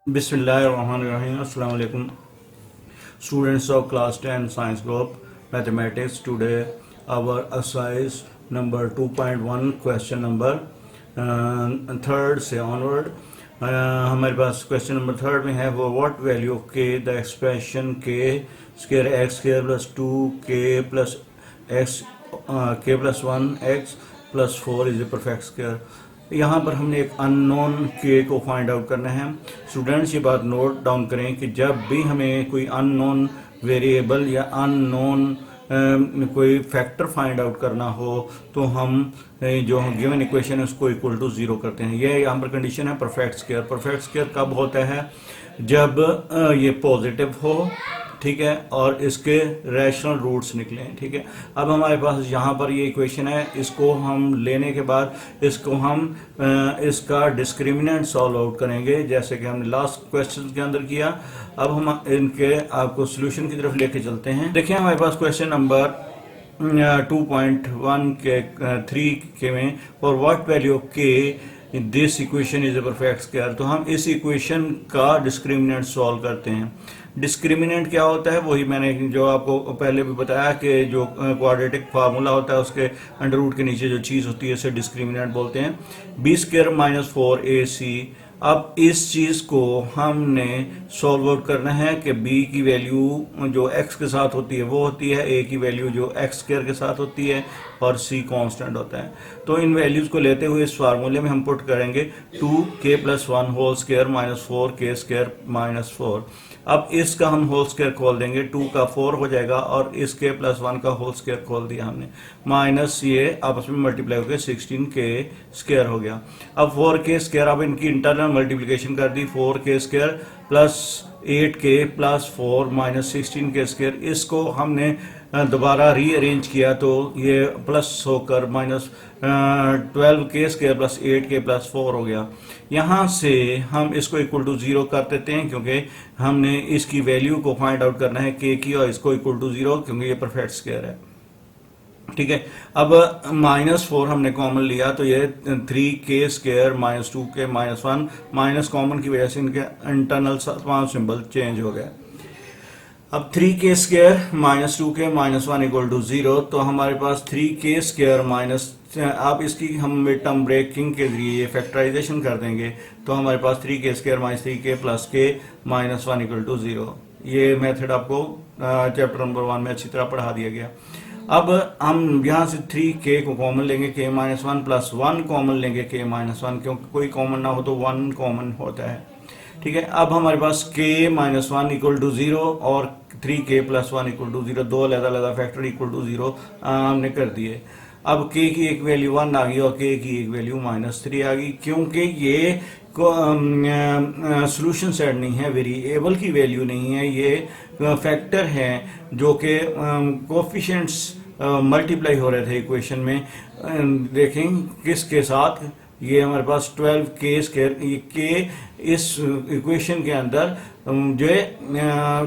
Bismillahirrahmanirrahim. Assalamu alaikum. Students of class 10 science group mathematics. Today our exercise number 2.1 question number third से onward. हमारे पास question number third में है वो what value of k the expression k square x square plus 2k plus x k plus 1x plus 4 is a perfect square. यहाँ पर हमने एक unknown के को फाइंड आउट करना है. स्टूडेंट्स ये बात नोट डाउन करें कि जब भी हमें कोई अननोन वेरिएबल या अननोन कोई फैक्टर फाइंड आउट करना हो तो हम जो गिवन इक्वेशन है उसको इक्वल टू जीरो करते हैं. ये यहाँ पर कंडीशन है परफेक्ट स्क्वायर. परफेक्ट स्क्वायर कब होता है? जब ये पॉजिटिव हो, ठीक है, और इसके रैशनल रूट्स निकलें. ठीक है, अब हमारे पास यहाँ पर ये इक्वेशन है. इसको हम लेने के बाद इसको हम इसका डिस्क्रिमिनेंट सॉल्व आउट करेंगे जैसे कि हमने लास्ट क्वेश्चन के अंदर किया. अब हम इनके आपको सोल्यूशन की तरफ लेके चलते हैं. देखिए हमारे पास क्वेश्चन नंबर 2.1 के 3 के में और व्हाट वैल्यू ऑफ के this equation is a perfect square. तो हम इस इक्वेशन का डिस्क्रिमिनेंट सॉल्व करते हैं. डिस्क्रिमिनेंट क्या होता है? वही मैंने जो आपको पहले भी बताया कि जो क्वाड्रेटिक फार्मूला होता है उसके अंडर रूट के नीचे जो चीज़ होती है उसे डिस्क्रिमिनेंट बोलते हैं. B square minus 4ac. अब इस चीज़ को हमने सॉल्व आउट करना है कि b की वैल्यू जो x के साथ होती है वो होती है, a की वैल्यू जो x स्क्वायर के साथ होती है और c कांस्टेंट होता है. तो इन वैल्यूज़ को लेते हुए इस फार्मूले में हम पुट करेंगे 2k plus 1 whole square minus 4k square minus 4. अब इसका हम होल स्क्वायर खोल देंगे, 2 का 4 हो जाएगा और इसके प्लस 1 का होल स्क्वायर खोल दिया हमने, माइनस ये आपस में मल्टीप्लाई होकर 16k स्क्वायर हो गया. अब 4k स्क्वायर, अब इनकी इंटरनल मल्टीप्लिकेशन कर दी, 4k square plus 8k plus 4 minus 16k square. इसको हमने दोबारा रीअरेंज किया तो ये प्लस होकर minus 12k square plus 8k plus 4 हो गया. यहाँ से हम इसको इक्वल टू जीरो कर देते हैं क्योंकि हमने इसकी वैल्यू को फाइंड आउट करना है k की और इसको इक्वल टू जीरो क्योंकि ये परफेक्ट स्क्वायर है. ठीक है, अब माइनस 4 हमने कॉमन लिया तो ये 3k square minus 2k minus 1 minus common की वजह से इनके इंटरनल सिंबल चेंज हो गया. अब 3k square minus 2k minus 1 equal to zero. तो हमारे पास 3k स्क्वायर माइनस, आप इसकी हम मिड टर्म ब्रेकिंग के जरिए फैक्टराइजेशन कर देंगे तो हमारे पास 3k square minus 3k plus k minus 1 equal to zero. ये मेथड आपको चैप्टर नंबर 1 में अच्छी तरह पढ़ा दिया गया. अब हम यहाँ से 3k को कॉमन लेंगे, k माइनस 1 प्लस 1 कॉमन लेंगे, k माइनस 1, क्योंकि कोई कॉमन ना हो तो 1 कॉमन होता है. ठीक है, अब हमारे पास k minus 1 equal to zero और 3k plus 1 equal to zero, दो अलग-अलग फैक्टर इक्वल टू जीरो हमने कर दिए. अब k की एक वैल्यू 1 आ गई और k की एक वैल्यू माइनस 3 आ गई क्योंकि ये सोल्यूशन सेट नहीं है, वेरिएबल की वैल्यू नहीं है, ये फैक्टर है जो कि कोफिशिएंट्स मल्टीप्लाई हो रहे थे इक्वेशन में. देखें किसके साथ, ये हमारे पास 12k स्क्वायर, ये k इस इक्वेशन के अंदर जो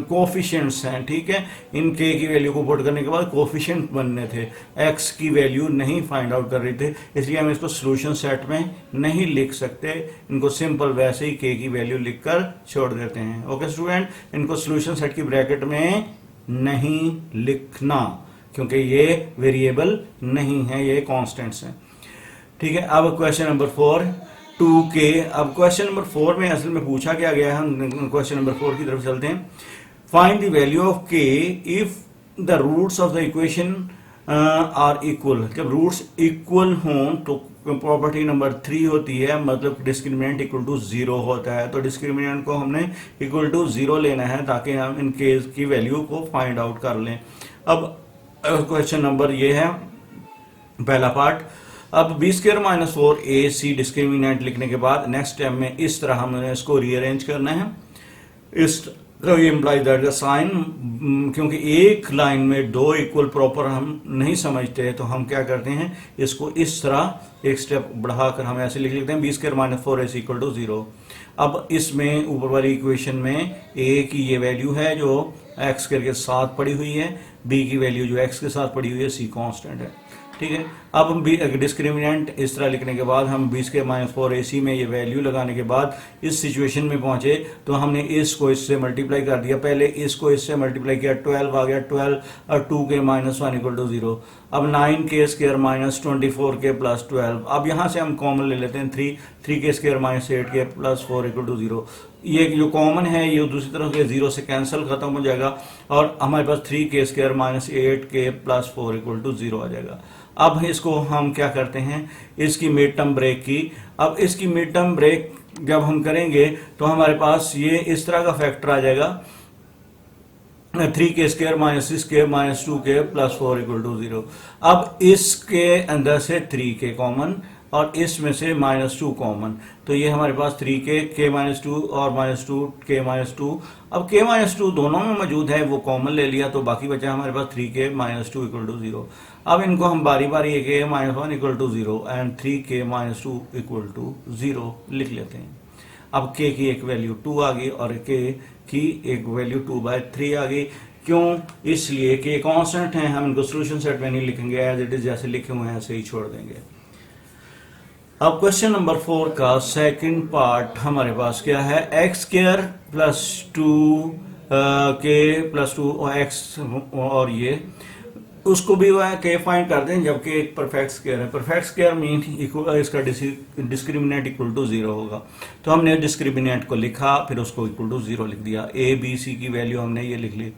कोफिशिएंट्स हैं. ठीक है, इन k की वैल्यू को पुट करने के बाद कोफिशिएंट बनने थे, x की वैल्यू नहीं फाइंड आउट कर रहे थे, इसलिए हम इसको सोल्यूशन सेट में नहीं लिख सकते. इनको सिंपल वैसे ही k की वैल्यू लिखकर छोड़ देते हैं. ओके स्टूडेंट, इनको सोल्यूशन सेट की ब्रैकेट में नहीं लिखना क्योंकि ये वेरिएबल नहीं है, ये कॉन्स्टेंट्स हैं. ठीक है, अब क्वेश्चन नंबर 4 2k. अब क्वेश्चन नंबर 4 में असल में पूछा क्या गया है, हम क्वेश्चन नंबर 4 की तरफ चलते हैं. Find the value of k if the roots of the equation are equal. जब रूट्स इक्वल हों तो प्रॉपर्टी नंबर 3 होती है, मतलब डिस्क्रिमिनेंट इक्वल टू जीरो होता है. तो डिस्क्रिमिनेंट को हमने इक्वल टू जीरो लेना है ताकि हम इन केस की वैल्यू को फाइंड आउट कर लें. अब क्वेश्चन नंबर ये है पहला पार्ट. अब B square minus 4ac discriminant लिखने के बाद नेक्स्ट स्टेप में इस तरह हमने इसको रीअरेंज करना है. इस ये इम्प्लाई दैट द साइन, क्योंकि एक लाइन में दो इक्वल प्रॉपर हम नहीं समझते तो हम क्या करते हैं, इसको इस तरह एक स्टेप बढ़ाकर हम ऐसे लिख लेते हैं, B square minus 4ac equal to zero. अब इसमें ऊपर वाली इक्वेशन में a की ये वैल्यू है जो x स्क्वायर के साथ पड़ी हुई है, b की वैल्यू जो x के साथ पड़ी हुई है, c कांस्टेंट है. ठीक है। अब हम डिस्क्रिमिनेंट इस तरह लिखने के बाद हम 20 के -4 AC में ये वैल्यू लगाने के बाद इस सिचुएशन में पहुंचे तो हमने इसको इससे मल्टीप्लाई कर दिया। पहले इसको इससे मल्टीप्लाई किया, 12 आ गया, 12 और 2 के -1 = 0। अब 9 स्क्वायर माइनस 24 के प्लस 12। अब यहाँ से हम कॉमन ले लेते हैं 3 के स्क्वायर माइनस 8 के प्लस 4 = 0। ये जो कॉमन है ये दूसरी तरफ के 0 से कैंसिल खत्म हो जाएगा और हमारे पास 3 के स्क्वायर माइनस 8 के प्लस 4 = 0 आ जाएगा। अब इसको हम क्या करते हैं, इसकी मिड टर्म ब्रेक की। अब इसकी मिड टर्म ब्रेक जब हम करेंगे तो हमारे पास ये इस तरह का फैक्टर आ जाएगा, 3 के स्क्वायर माइनस 6 के माइनस 2 के प्लस 4 = 0। अब इसके अंदर से 3 के कॉमन और इसमें से -2 कॉमन, तो ये हमारे पास 3 के -2 और -2 के -2। अब के -2 दोनों में मौजूद है, वो कॉमन ले लिया तो बाकी बचा हमारे पास 3 के -2 = 0। अब इनको हम बारी बारी के -1 = 0 एंड 3 के -2 = 0 लिख लेते हैं। अब के की एक वैल्यू 2 आ गई और के की एक वैल्यू 2/3 आ गई। क्यों? इसलिए कि कांस्टेंट हैं, हम इनको सॉल्यूशन सेट में नहीं लिखेंगे, एज इट इज जैसे लिखे हुए हैं ऐसे ही छोड़ देंगे। अब क्वेश्चन नंबर 4 का सेकंड पार्ट हमारे पास क्या है, x² + 2k + 2 और x और ये उसको भी वह के फाइंड कर दें, जबकि एक परफेक्ट स्क्वायर है। परफेक्ट स्क्वायर मीन इसका डिस्क्रिमिनेंट = 0 होगा, तो हमने डिस्क्रिमिनेंट को लिखा, फिर उसको =0 लिख दिया। a b c की वैल्यू हमने ये लिख ली।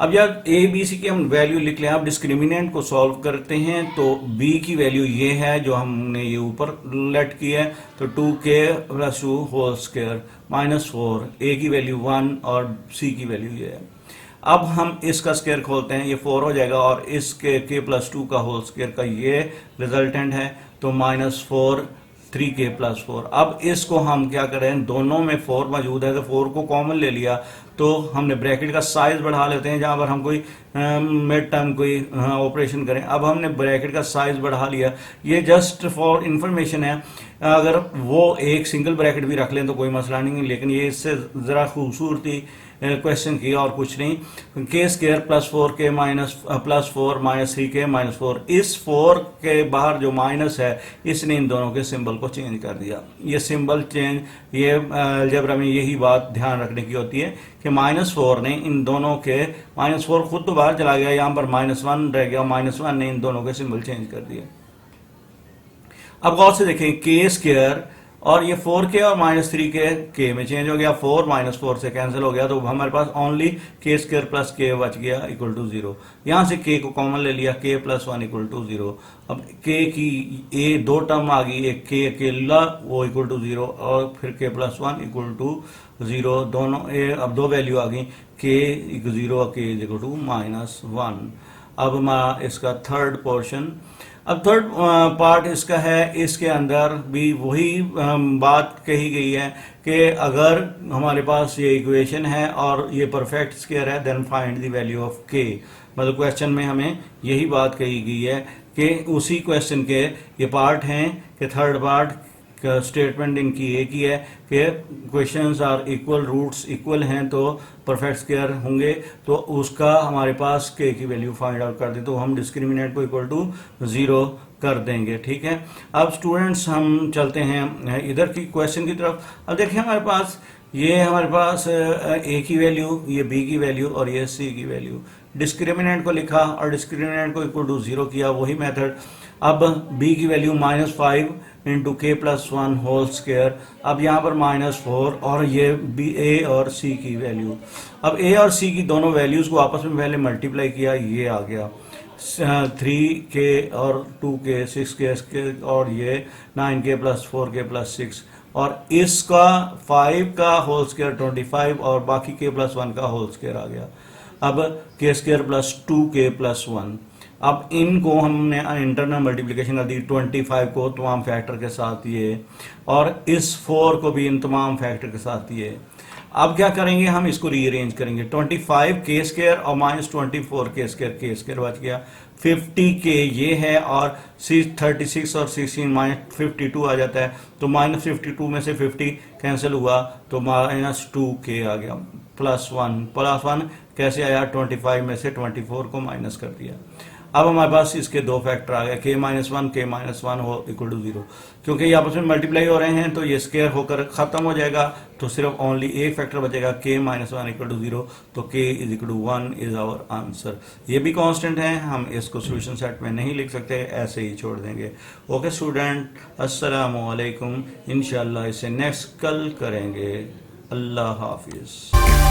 अब जब a b c की हम वैल्यू लिख लें, अब डिस्क्रिमिनेंट को सॉल्व करते हैं तो b की वैल्यू ये है जो हमने ये ऊपर लेट की है, तो 2k + 2 होल स्क्वायर -4, a की वैल्यू 1 और c की वैल्यू ये है। अब हम इसका स्क्वायर खोलते हैं, ये 4 हो जाएगा और इसके k + 2 का होल स्क्वायर का ये रिजल्टेंट है, तो -4 3k + 4। अब इसको हम क्या करें, दोनों में 4 मौजूद है तो 4 को कॉमन ले लिया, तो हमने ब्रैकेट का साइज बढ़ा लेते हैं जहां पर हम कोई मिड टर्म कोई ऑपरेशन करें। अब हमने ब्रैकेट का साइज बढ़ा लिया, ये जस्ट फॉर इंफॉर्मेशन है, अगर वो एक सिंगल ब्रैकेट भी रख लें तो कोई मसला नहीं, लेकिन ये इससे ज़रा खूबसूरती क्वेश्चन की और कुछ नहीं। k² + 4k + 4 -3k -4, इस 4 के बाहर जो माइनस है इसने इन दोनों के सिंबल को चेंज कर दिया। ये सिंबल चेंज, ये अलजेब्रा में यही बात ध्यान रखने की होती है कि -4 ने इन दोनों के, -4 खुद तो बाहर चला गया, यहाँ पर -1 रह गया, -1 ने इन दोनों के सिंबल चेंज कर दिए। अब गौर से देखें, k² और ये 4k और -3k k में चेंज हो गया, 4 -4 से कैंसिल हो गया, तो हमारे पास ओनली k² + k बच गया = 0। यहाँ से k को कॉमन ले लिया, k + 1 = 0। अब k की ये 2 टर्म आ गई, एक k अकेला वो =0 और फिर k + 1 = 0, दोनों अब 2 वैल्यू आ गई, k = 0 और k = -1। अब इसका थर्ड पोर्शन, अब थर्ड पार्ट इसका है, इसके अंदर भी वही बात कही गई है कि अगर हमारे पास ये इक्वेशन है और ये परफेक्ट स्क्वायर है, then find the value of k। मतलब क्वेश्चन में हमें यही बात कही गई है कि उसी क्वेश्चन के ये पार्ट हैं कि थर्ड पार्ट स्टेटमेंट इनकी एक ही है कि questions are equal, roots equal हैं तो परफेक्ट स्क्वायर होंगे, तो उसका हमारे पास k की वैल्यू फाइंड आउट कर दे, तो हम डिस्क्रिमिनेंट को =0 कर देंगे। ठीक है। अब स्टूडेंट्स हम चलते हैं इधर की क्वेश्चन की तरफ। अब देखिए हमारे पास a की वैल्यू, ये b की वैल्यू और ये c की वैल्यू। डिस्क्रिमिनेंट को लिखा और डिस्क्रिमिनेंट को =0 किया, वही मेथड। अब b की वैल्यू -5 × k + 1 होल स्क्वायर। अब यहाँ पर -4 और ये a और c की वैल्यू। अब a और c की दोनों वैल्यूज़ को आपस में पहले मल्टीप्लाई किया, ये आ गया 3k और 2k 6k और ये 9k + 4k + 6 और इसका 5 का होल स्क्वायर 25 और बाकी k + 1 का होल स्क्वायर आ गया। अब k² + 2k + 1। अब इनको हमने इंटरनल मल्टीप्लिकेशन कर दी, 25 को तमाम फैक्टर के साथ ये और इस 4 को भी इन तमाम फैक्टर के साथ ये। अब क्या करेंगे, हम इसको रीअरेंज करेंगे, 25 k² और -24 k² बच गया, 50k ये है और 36 और 16 -52 आ जाता है, तो -52 में से 50 कैंसिल हुआ तो -2k आ गया, +1 कैसे आया, 25 में से 24 को माइनस कर दिया। अब हमारे पास इसके दो फैक्टर आ गए, k-1 k-1 हो इक्वल टू 0। क्योंकि ये आपस में मल्टीप्लाई हो रहे हैं तो ये स्क्वायर होकर खत्म हो जाएगा, तो सिर्फ ओनली एक फैक्टर बचेगा k-1 इक्वल टू 0, तो k is equal to 1 is our answer. ये भी कांस्टेंट है, हम इसको सॉल्यूशन सेट में नहीं लिख सकते, ऐसे ही छोड़ देंगे। ओके स्टूडेंट, अस्सलामु अलैकुम। इंशाल्लाह इसे नेक्स्ट कल करेंगे। अल्लाह हाफिज़।